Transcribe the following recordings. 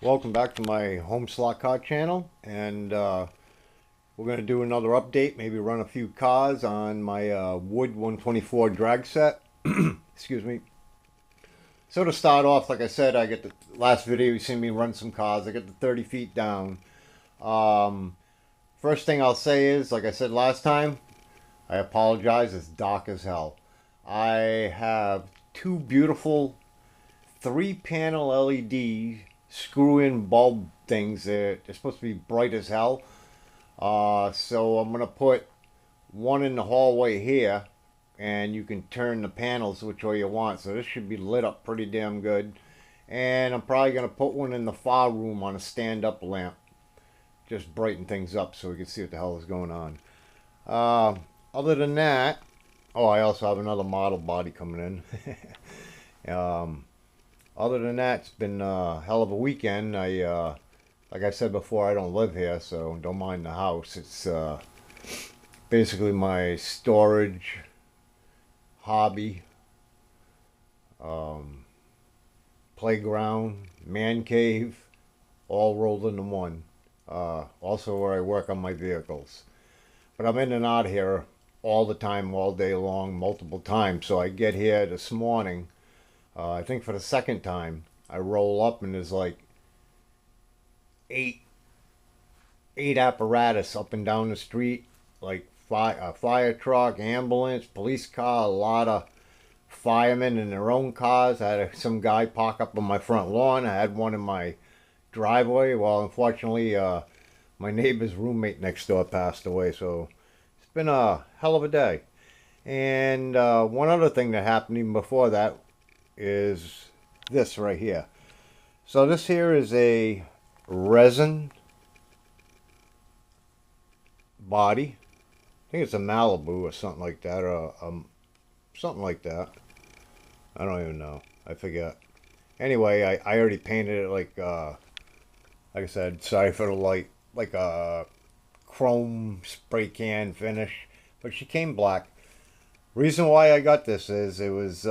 Welcome back to my home slot car channel, and we're going to do another update, maybe run a few cars on my wood 124 drag set. Excuse me. So to start off, like I said, I get the last video you seen me run some cars. I get the 30 feet down. um, First thing I'll say is, like I said last time, I apologize, it's dark as hell. I have two beautiful 3 panel LED screw-in bulb things. They're supposed to be bright as hell. So I'm gonna put one in the hallway here, and you can turn the panels which way you want. So this should be lit up pretty damn good. And I'm probably gonna put one in the far room on a stand-up lamp, just brighten things up so we can see what the hell is going on. Other than that, oh, I also have another model body coming in. Other than that, it's been a hell of a weekend. Like I said before, I don't live here, so don't mind the house. It's basically my storage, hobby, um, playground, man cave, all rolled into one. Also, where I work on my vehicles. But I'm in and out of here all the time, all day long, multiple times. So I get here this morning. I think for the second time, I roll up and there's like eight eight apparatus up and down the street, like a fire truck, ambulance, police car, a lot of firemen in their own cars. I had some guy park up on my front lawn. I had one in my driveway. Well, unfortunately, my neighbor's roommate next door passed away, so it's been a hell of a day. And one other thing that happened even before that is this right here. So this here is a resin body. I think it's a Malibu or something like that, or something like that. I don't even know. I forget. Anyway, I already painted it like I said, sorry for the light, like a chrome spray can finish, but she came black. Reason why I got this is it was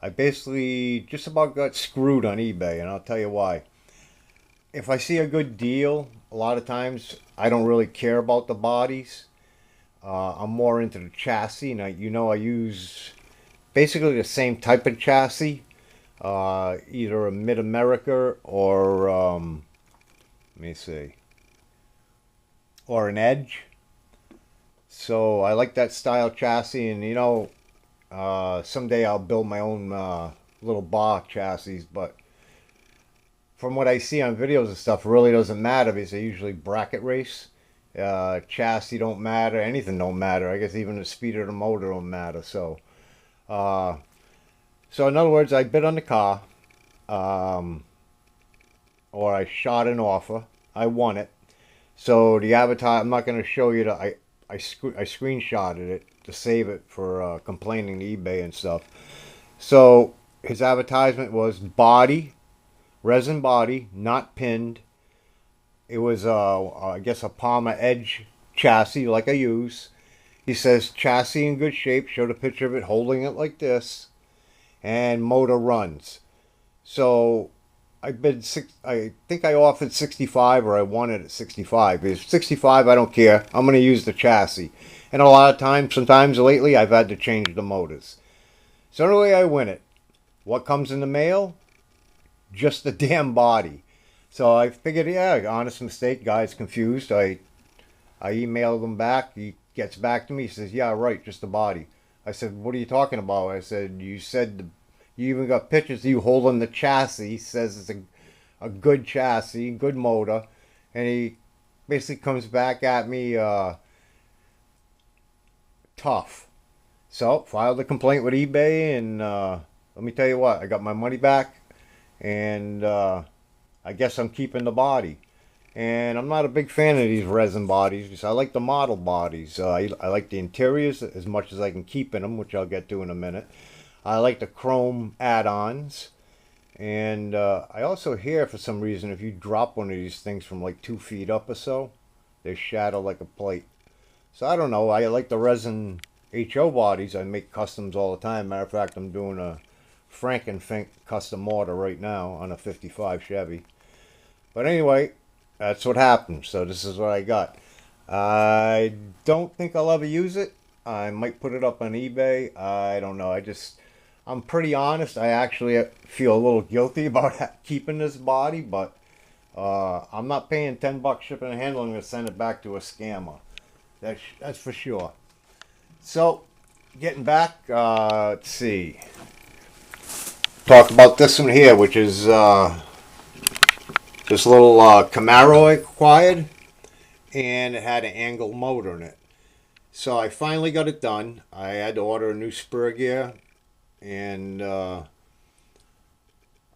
I basically just about got screwed on eBay, and I'll tell you why. If I see a good deal, a lot of times I don't really care about the bodies. I'm more into the chassis, and I use basically the same type of chassis, either a Mid America or let me see, or an Edge. So I like that style chassis, and someday I'll build my own little bar chassis. But from what I see on videos and stuff, it really doesn't matter because they usually bracket race. Chassis don't matter, anything don't matter. I guess even the speed of the motor don't matter. Uh, so in other words, I bid on the car, um, or I shot an offer. I won it. So the avatar, I'm not going to show you the. I screenshotted it to save it for complaining to eBay and stuff. So his advertisement was body, resin body, not pinned. It was I guess a Palmer Edge chassis like I use. He says chassis in good shape. Showed a picture of it holding it like this, and motor runs. So I bid six. I think I offered 65, or I won it at 65. If 65, I don't care. I'm going to use the chassis. And a lot of times, sometimes lately, I've had to change the motors. So anyway, I win it. What comes in the mail? Just the damn body. So I figured, yeah, honest mistake. Guy's confused. I emailed him back. He gets back to me. He says, yeah, right, just the body. I said, what are you talking about? I said, you said you even got pictures of you holding the chassis. Says it's a good chassis, good motor. And he basically comes back at me tough. So filed a complaint with eBay, and let me tell you what, I got my money back, and I guess I'm keeping the body. And I'm not a big fan of these resin bodies because I like the model bodies. I like the interiors as much as I can keep in them, which I'll get to in a minute. I like the chrome add-ons. And I also hear, for some reason, if you drop one of these things from like 2 feet up or so, they shatter like a plate. So I don't know. I like the resin HO bodies. I make customs all the time. Matter of fact, I'm doing a Frankenfink custom motor right now on a 55 Chevy. But anyway, that's what happened. So this is what I got. I don't think I'll ever use it. I might put it up on eBay. I don't know. I'm pretty honest. I actually feel a little guilty about keeping this body, but I'm not paying $10 shipping and handling to send it back to a scammer. That's for sure. So, getting back, let's see. Talk about this one here, which is this little Camaro I acquired, and it had an angle motor in it. So I finally got it done. I had to order a new spur gear, and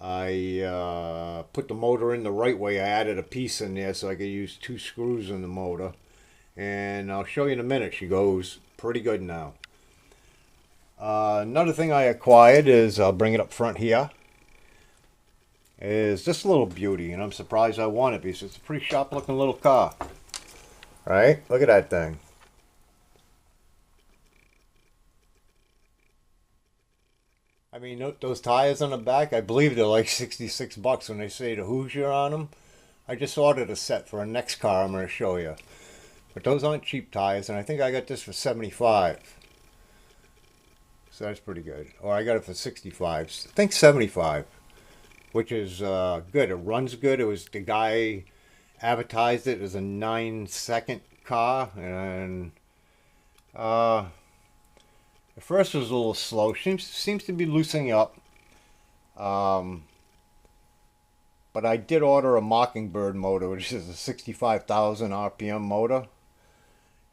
I put the motor in the right way. I added a piece in there so I could use 2 screws in the motor, and I'll show you in a minute. She goes pretty good now. Another thing I acquired is, I'll bring it up front here, is this little beauty, and I'm surprised I want it because it's a pretty sharp looking little car. Right? Look at that thing. I mean, those tires on the back, I believe they're like $66 when they say the Hoosier on them. I just ordered a set for a next car I'm going to show you. But those aren't cheap tires, and I think I got this for $75. So that's pretty good. Or I got it for $65. I think $75, which is good. It runs good. It was, the guy advertised it as a 9-second car, and at first it was a little slow. Seems to be loosening up. But I did order a Mockingbird motor, which is a 65,000 RPM motor.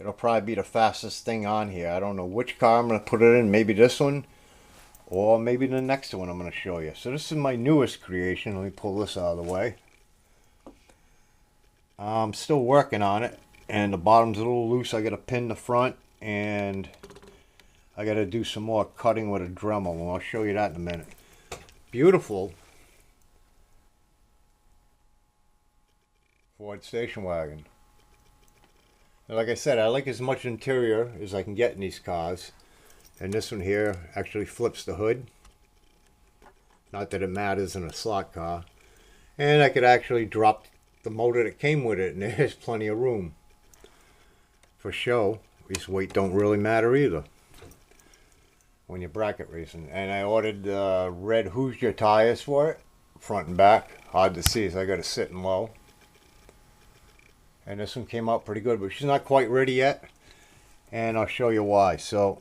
It'll probably be the fastest thing on here. I don't know which car I'm going to put it in. Maybe this one, or maybe the next one I'm going to show you. So this is my newest creation. Let me pull this out of the way. I'm still working on it, and the bottom's a little loose. I got to pin the front, and I got to do some more cutting with a Dremel, and I'll show you that in a minute. Beautiful Ford station wagon. And like I said, I like as much interior as I can get in these cars, and this one here actually flips the hood. Not that it matters in a slot car. And I could actually drop the motor that came with it, and there's plenty of room for show. This weight don't really matter either when you're bracket racing. And I ordered red Hoosier tires for it, front and back. Hard to see, so I got it sitting low. And this one came out pretty good, but she's not quite ready yet, and I'll show you why. So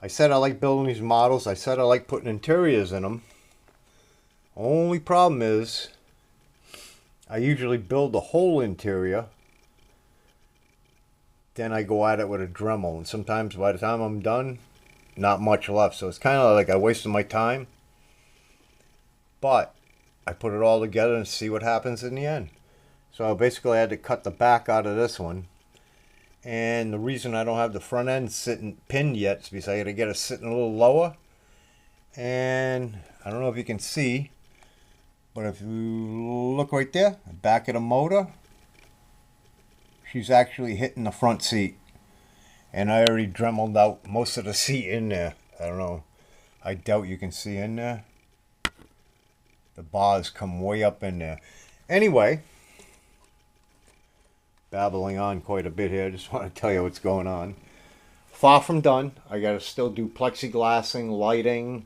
I said I like building these models. I said I like putting interiors in them. Only problem is I usually build the whole interior, then I go at it with a Dremel, and sometimes by the time I'm done, not much left. So it's kind of like I wasted my time, but I put it all together and see what happens in the end. So basically I had to cut the back out of this one, and the reason I don't have the front end sitting pinned yet is because I got to get it sitting a little lower. And I don't know if you can see, but if you look right there, the back of the motor, she's actually hitting the front seat. And I already Dremeled out most of the seat in there. I don't know, I doubt you can see in there. The bars come way up in there. Anyway, babbling on quite a bit here. I just want to tell you what's going on. Far from done. I got to still do plexiglassing, lighting.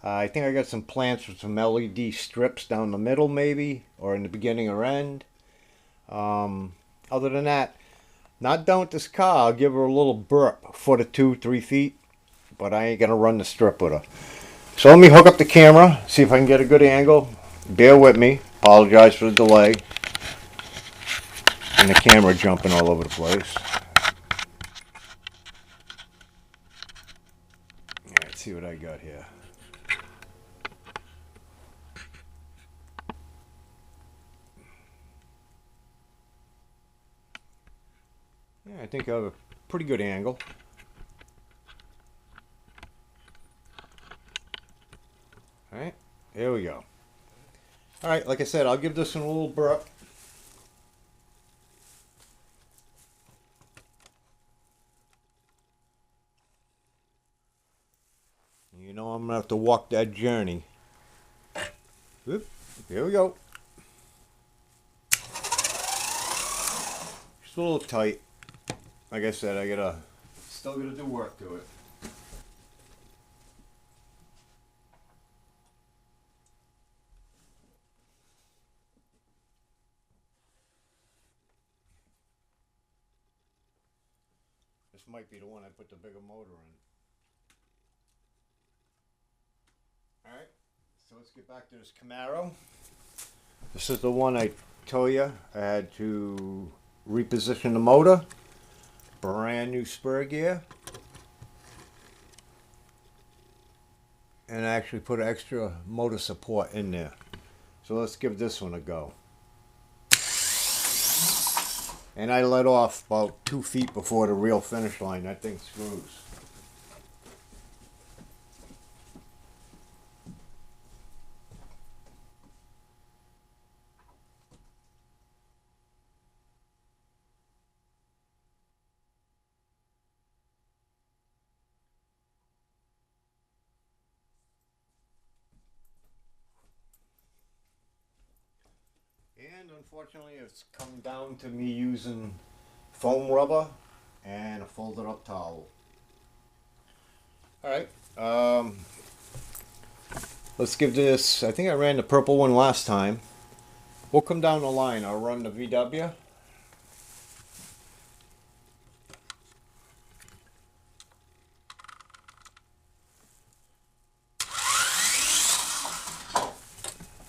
I think I got some plans for some LED strips down the middle maybe, or in the beginning or end. Other than that, not done with this car. I'll give her a little burp, a foot or 2, 3 feet, but I ain't going to run the strip with her. So let me hook up the camera, see if I can get a good angle. Bear with me. Apologize for the delay. And the camera jumping all over the place. Let's see what I got here. Yeah, I think I have a pretty good angle. Alright, there we go. Alright, like I said, I'll give this one a little burp. You know know I'm gonna have to walk that journey. Oop, here we go. Just a little tight. Like I said, still gotta do work to it. This might be the one I put the bigger motor in. Alright, so let's get back to this Camaro. This is the one I told you I had to reposition the motor. Brand new spur gear. And I actually put extra motor support in there. So let's give this one a go. And I let off about 2 feet before the real finish line. That thing screws. And unfortunately it's come down to me using foam rubber and a folded up towel. Alright, let's give this, I think I ran the purple one last time. We'll come down the line, I'll run the VW.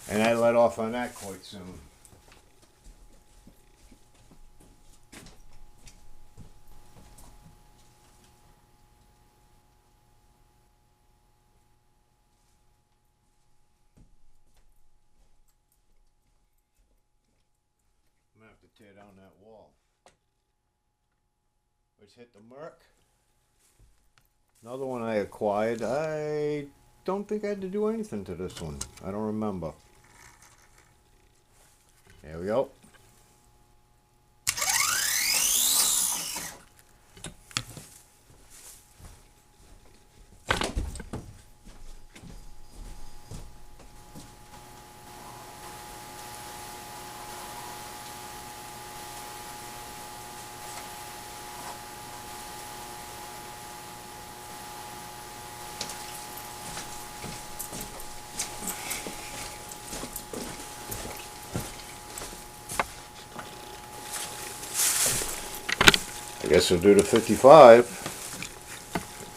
And I let off on that quite soon. I'm gonna have to tear down that wall. Let's hit the Merc. Another one I acquired. I don't think I had to do anything to this one. I don't remember. There we go. I guess we'll do the 55.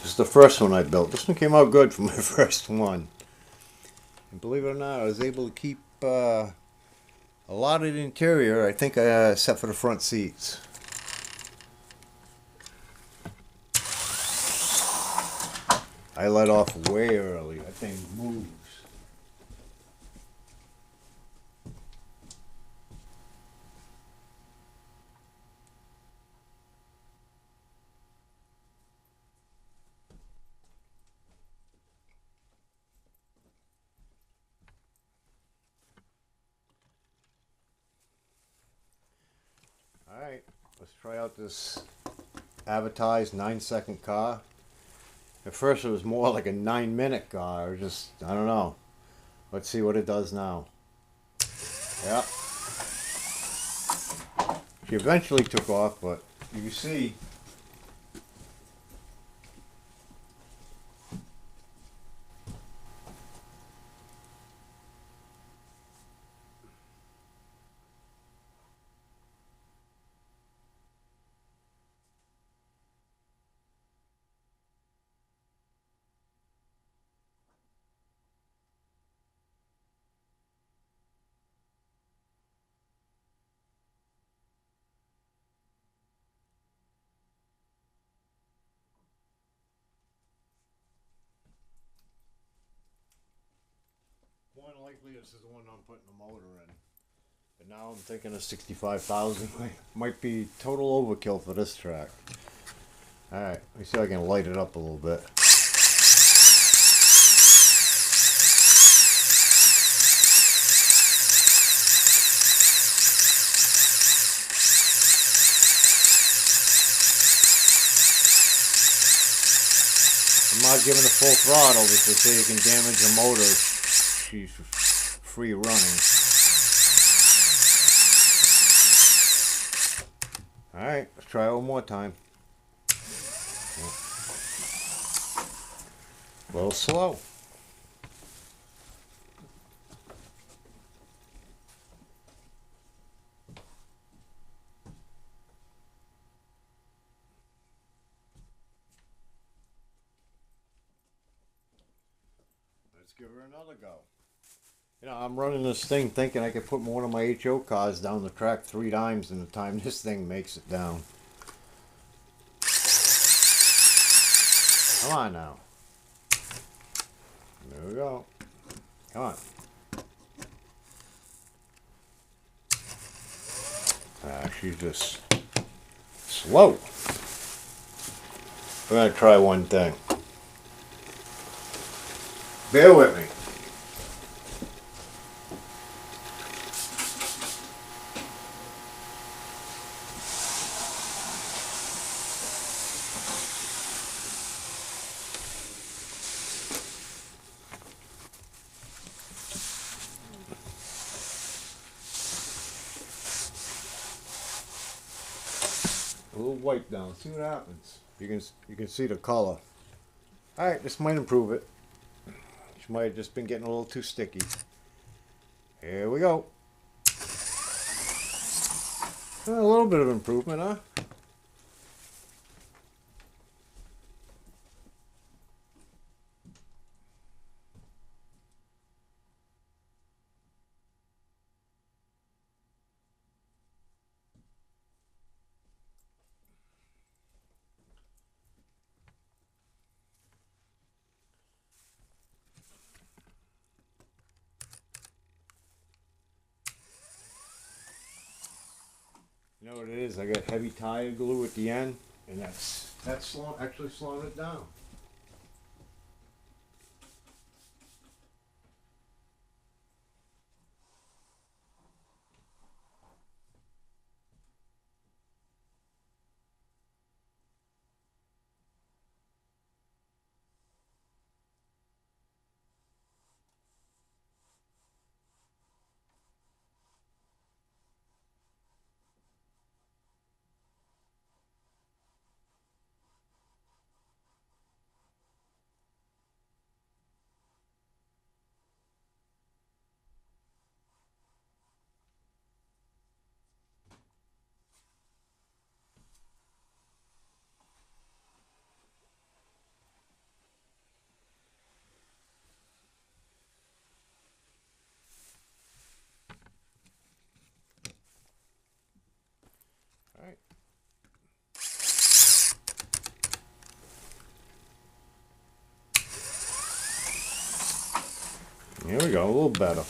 This is the first one I built. This one came out good for my first one. And believe it or not, I was able to keep a lot of the interior, I think, except for the front seats. I let off way early. That thing moves. Alright, let's try out this advertised 9-second car. At first it was more like a 9-minute car, or just, I don't know. Let's see what it does now. Yeah. She eventually took off, but you can see more than likely this is the one I'm putting the motor in. But now I'm thinking of 65,000 might be total overkill for this track. Alright, let me see if I can light it up a little bit. not giving it full throttle because they say you can damage the motor. She's free running. Alright, let's try it one more time. A little slow. Let's give her another go. You know, I'm running this thing thinking I could put one of my HO cars down the track 3 times in the time this thing makes it down. Come on now. There we go. Come on. She's just slow. We're going to try one thing. Bear with me. A little wipe down. See what happens. You can see the color. All right, this might improve it. She might have just been getting a little too sticky. Here we go. A little bit of improvement, huh? You know what it is? I got heavy tire glue at the end, and that's actually slowing it down. All right. Here we go, a little better.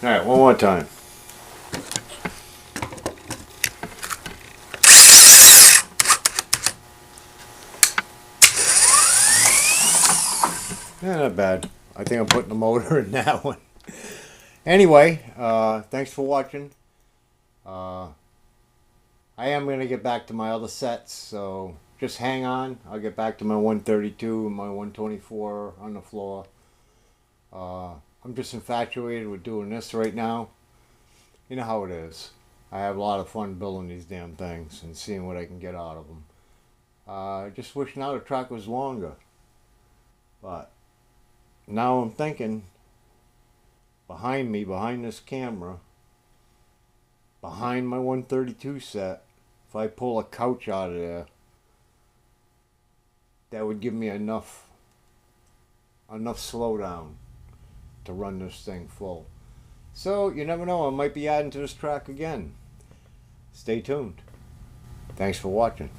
All right, one more time. Yeah, not bad. I think I'm putting the motor in that one. Anyway, thanks for watching. I am going to get back to my other sets, so just hang on. I'll get back to my 132 and my 124 on the floor. I'm just infatuated with doing this right now. You know how it is. I have a lot of fun building these damn things and seeing what I can get out of them. I just wish now the track was longer. But now I'm thinking, behind me, behind this camera, behind my 132 set, if I pull a couch out of there, that would give me enough slowdown to run this thing full. So you never know, I might be adding to this track again. Stay tuned. Thanks for watching.